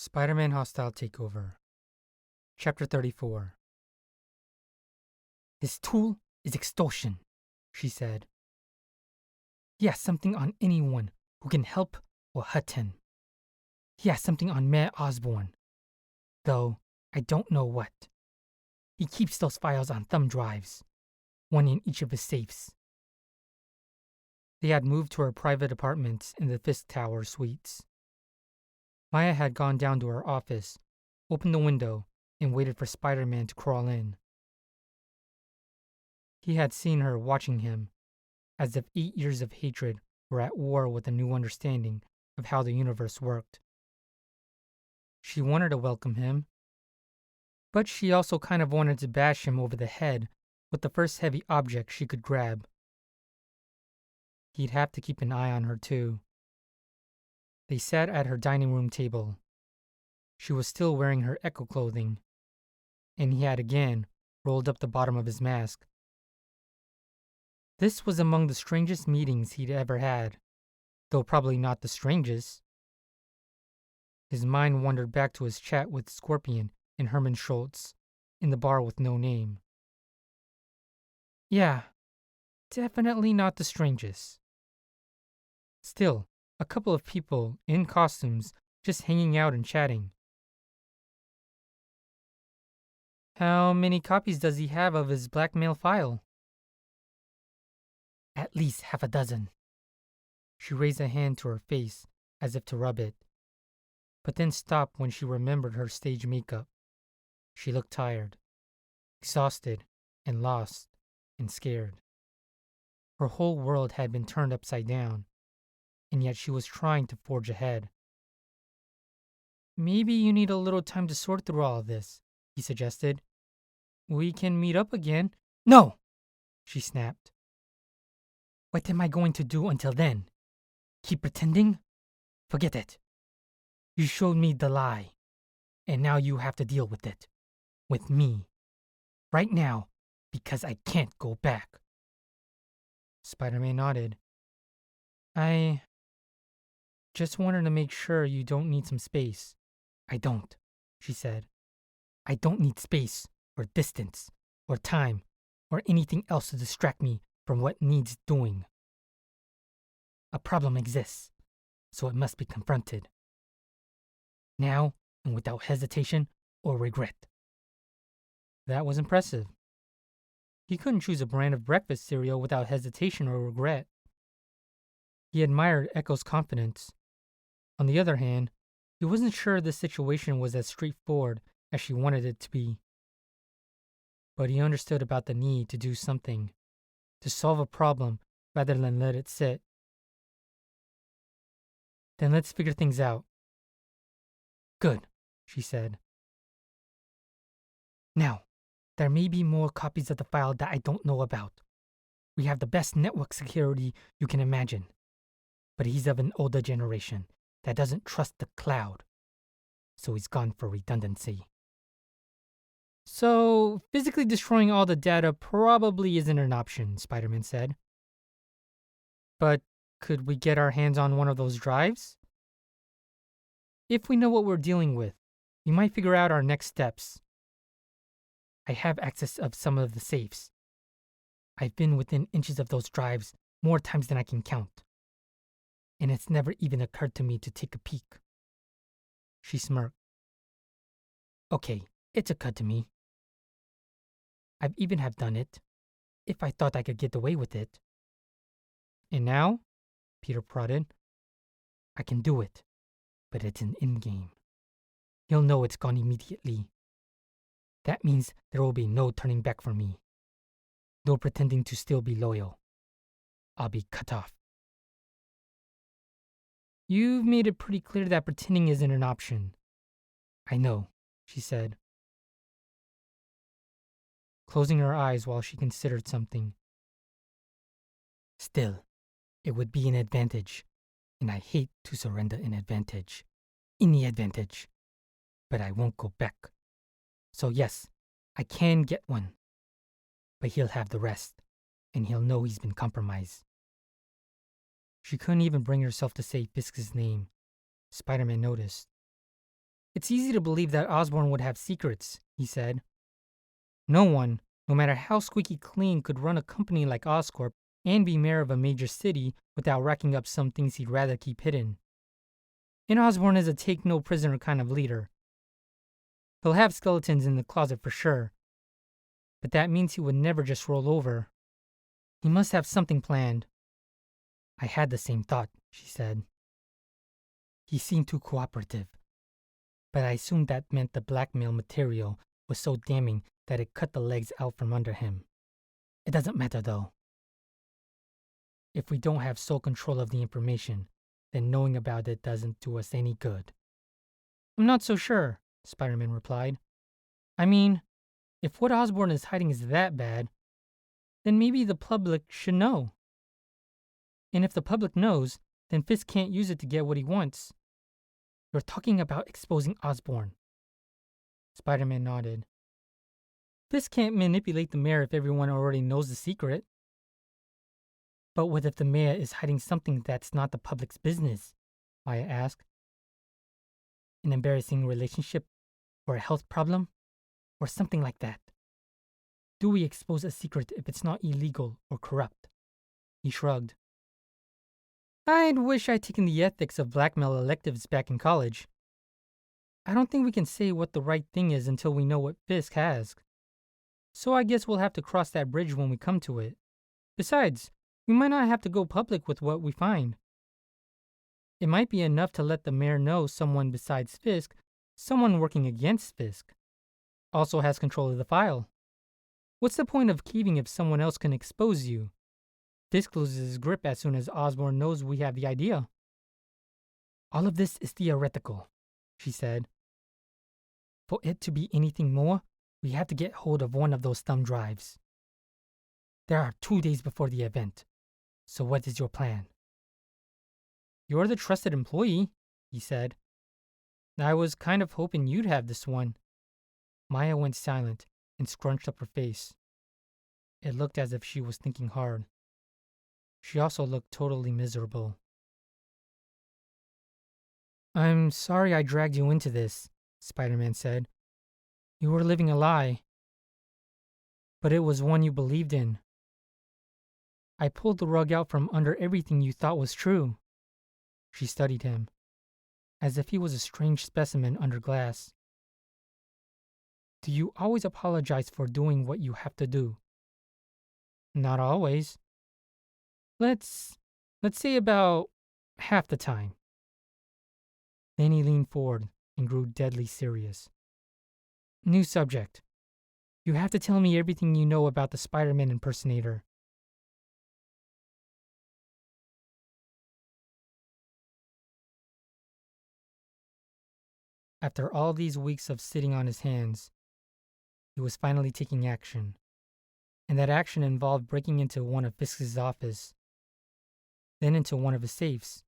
Spider-Man Hostile Takeover. Chapter 34. His tool is extortion, she said. He has something on anyone who can help or hurt him. He has something on Mayor Osborn, though I don't know what. He keeps those files on thumb drives, one in each of his safes. They had moved to her private apartment in the Fisk Tower suites. Maya had gone down to her office, opened the window, and waited for Spider-Man to crawl in. He had seen her watching him, as if 8 years of hatred were at war with a new understanding of how the universe worked. She wanted to welcome him, but she also kind of wanted to bash him over the head with the first heavy object she could grab. He'd have to keep an eye on her, too. They sat at her dining room table. She was still wearing her Echo clothing, and he had again rolled up the bottom of his mask. This was among the strangest meetings he'd ever had, though probably not the strangest. His mind wandered back to his chat with Scorpion and Herman Schultz in the bar with no name. Yeah, definitely not the strangest. Still, a couple of people in costumes just hanging out and chatting. How many copies does he have of his blackmail file? At least half a dozen. She raised a hand to her face as if to rub it, but then stopped when she remembered her stage makeup. She looked tired, exhausted, and lost, and scared. Her whole world had been turned upside down, and yet she was trying to forge ahead. Maybe you need a little time to sort through all of this, he suggested. We can meet up again. No! She snapped. What am I going to do until then? Keep pretending? Forget it. You showed me the lie, and now you have to deal with it. With me. Right now, because I can't go back. Spider-Man nodded. I just wanted to make sure you don't need some space. I don't, she said. I don't need space, or distance, or time, or anything else to distract me from what needs doing. A problem exists, so it must be confronted. Now, and without hesitation or regret. That was impressive. He couldn't choose a brand of breakfast cereal without hesitation or regret. He admired Echo's confidence. On the other hand, he wasn't sure the situation was as straightforward as she wanted it to be. But he understood about the need to do something, to solve a problem rather than let it sit. Then let's figure things out. Good, she said. Now, there may be more copies of the file that I don't know about. We have the best network security you can imagine. But he's of an older generation that doesn't trust the cloud. So he's gone for redundancy. So, physically destroying all the data probably isn't an option, Spider-Man said. But could we get our hands on one of those drives? If we know what we're dealing with, we might figure out our next steps. I have access of some of the safes. I've been within inches of those drives more times than I can count. And it's never even occurred to me to take a peek. She smirked. Okay, it's occurred to me. I've even have done it, if I thought I could get away with it. And now, Peter prodded, I can do it, but it's an in-game. He'll know it's gone immediately. That means there will be no turning back for me. No pretending to still be loyal. I'll be cut off. You've made it pretty clear that pretending isn't an option. I know, she said, closing her eyes while she considered something. Still, it would be an advantage, and I hate to surrender an advantage. Any advantage. But I won't go back. So yes, I can get one. But he'll have the rest, and he'll know he's been compromised. She couldn't even bring herself to say Fisk's name. Spider-Man noticed. It's easy to believe that Osborn would have secrets, he said. No one, no matter how squeaky clean, could run a company like Oscorp and be mayor of a major city without racking up some things he'd rather keep hidden. And Osborn is a take-no-prisoner kind of leader. He'll have skeletons in the closet for sure, but that means he would never just roll over. He must have something planned. I had the same thought, she said. He seemed too cooperative, but I assumed that meant the blackmail material was so damning that it cut the legs out from under him. It doesn't matter, though. If we don't have sole control of the information, then knowing about it doesn't do us any good. I'm not so sure, Spiderman replied. I mean, if what Osborn is hiding is that bad, then maybe the public should know. And if the public knows, then Fisk can't use it to get what he wants. You're talking about exposing Osborn. Spider-Man nodded. Fisk can't manipulate the mayor if everyone already knows the secret. But what if the mayor is hiding something that's not the public's business? Maya asked. An embarrassing relationship, or a health problem, or something like that. Do we expose a secret if it's not illegal or corrupt? He shrugged. I'd wish I'd taken the ethics of blackmail electives back in college. I don't think we can say what the right thing is until we know what Fisk has. So I guess we'll have to cross that bridge when we come to it. Besides, we might not have to go public with what we find. It might be enough to let the mayor know someone besides Fisk, someone working against Fisk, also has control of the file. What's the point of keeping if someone else can expose you? Fisk loses his grip as soon as Osborn knows we have the idea. All of this is theoretical, she said. For it to be anything more, we have to get hold of one of those thumb drives. There are 2 days before the event. So what is your plan? You're the trusted employee, he said. I was kind of hoping you'd have this one. Maya went silent and scrunched up her face. It looked as if she was thinking hard. She also looked totally miserable. I'm sorry I dragged you into this, Spider-Man said. You were living a lie. But it was one you believed in. I pulled the rug out from under everything you thought was true. She studied him, as if he was a strange specimen under glass. Do you always apologize for doing what you have to do? Not always. Let's say about half the time. Then he leaned forward and grew deadly serious. New subject. You have to tell me everything you know about the Spider-Man impersonator. After all these weeks of sitting on his hands, he was finally taking action, and that action involved breaking into one of Fisk's office, then into one of his safes.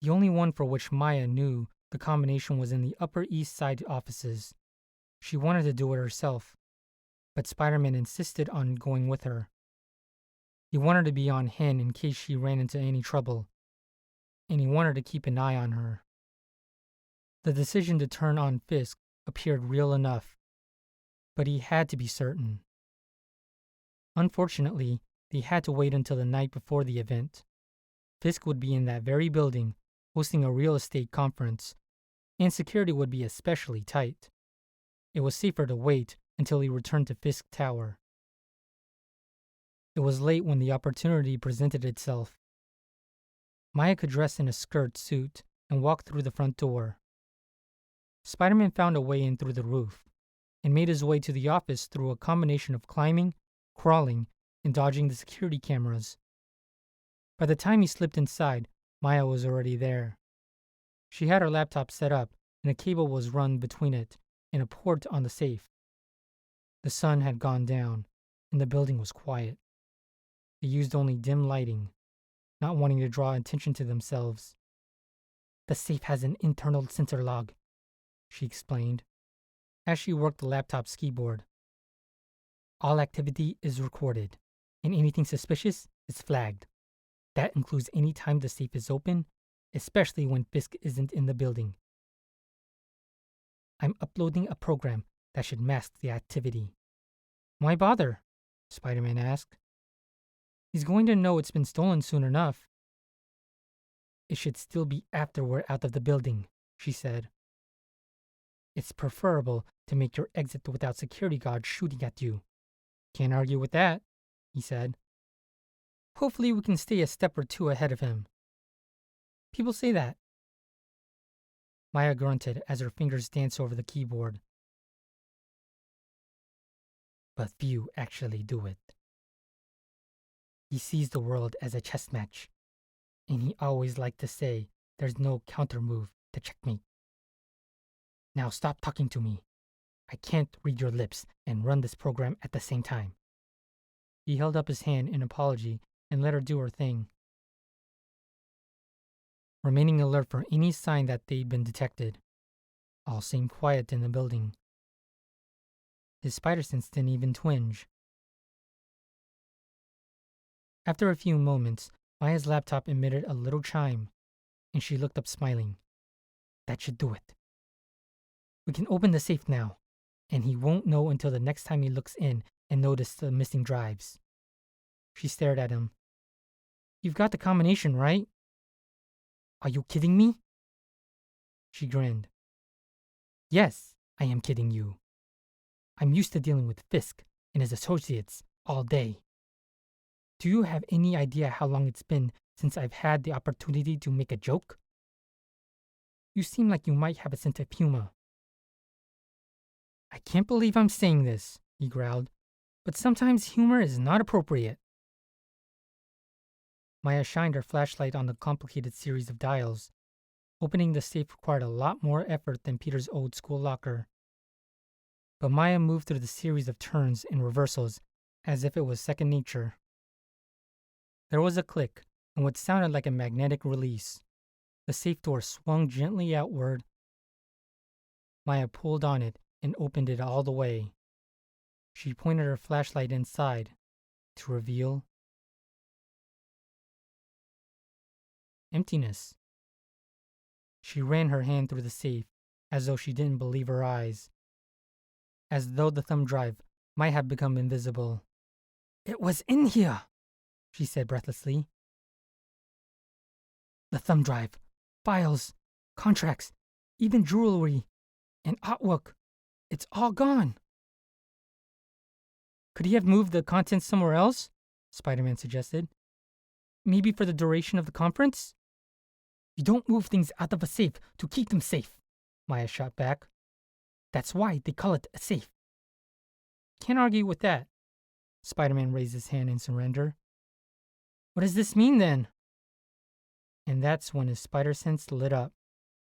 The only one for which Maya knew the combination was in the Upper East Side offices. She wanted to do it herself, but Spider-Man insisted on going with her. He wanted to be on hand in case she ran into any trouble, and he wanted to keep an eye on her. The decision to turn on Fisk appeared real enough, but he had to be certain. Unfortunately, they had to wait until the night before the event. Fisk would be in that very building, hosting a real estate conference, and security would be especially tight. It was safer to wait until he returned to Fisk Tower. It was late when the opportunity presented itself. Maya could dress in a skirt suit and walk through the front door. Spider-Man found a way in through the roof and made his way to the office through a combination of climbing, crawling, and dodging the security cameras. By the time he slipped inside, Maya was already there. She had her laptop set up, and a cable was run between it and a port on the safe. The sun had gone down, and the building was quiet. They used only dim lighting, not wanting to draw attention to themselves. The safe has an internal sensor log, she explained, as she worked the laptop's keyboard. All activity is recorded, and anything suspicious is flagged. That includes any time the safe is open, especially when Fisk isn't in the building. I'm uploading a program that should mask the activity. Why bother? Spider-Man asked. He's going to know it's been stolen soon enough. It should still be after we're out of the building, she said. It's preferable to make your exit without security guards shooting at you. Can't argue with that, he said. Hopefully we can stay a step or two ahead of him. People say that. Maya grunted as her fingers danced over the keyboard. But few actually do it. He sees the world as a chess match, and he always liked to say there's no counter move to checkmate. Now stop talking to me. I can't read your lips and run this program at the same time. He held up his hand in apology and let her do her thing, remaining alert for any sign that they'd been detected. All seemed quiet in the building. His spider sense didn't even twinge. After a few moments, Maya's laptop emitted a little chime, and she looked up smiling. That should do it. We can open the safe now, and he won't know until the next time he looks in and notices the missing drives. She stared at him. You've got the combination, right? Are you kidding me? She grinned. Yes, I am kidding you. I'm used to dealing with Fisk and his associates all day. Do you have any idea how long it's been since I've had the opportunity to make a joke? You seem like you might have a sense of humor. I can't believe I'm saying this, he growled, but sometimes humor is not appropriate. Maya shined her flashlight on the complicated series of dials. Opening the safe required a lot more effort than Peter's old-school locker. But Maya moved through the series of turns and reversals as if it was second nature. There was a click, and what sounded like a magnetic release. The safe door swung gently outward. Maya pulled on it and opened it all the way. She pointed her flashlight inside to reveal emptiness. She ran her hand through the safe as though she didn't believe her eyes, as though the thumb drive might have become invisible. It was in here, she said breathlessly. The thumb drive, files, contracts, even jewelry, and artwork. It's all gone. Could he have moved the contents somewhere else? Spider-Man suggested. Maybe for the duration of the conference? You don't move things out of a safe to keep them safe, Maya shot back. That's why they call it a safe. Can't argue with that. Spider-Man raised his hand in surrender. What does this mean then? And that's when his spider sense lit up.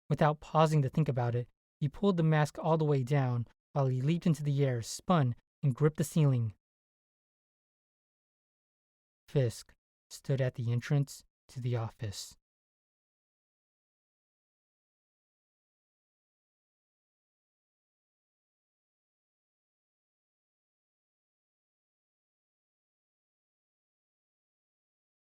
Without pausing to think about it, he pulled the mask all the way down while he leaped into the air, spun, and gripped the ceiling. Fisk stood at the entrance to the office.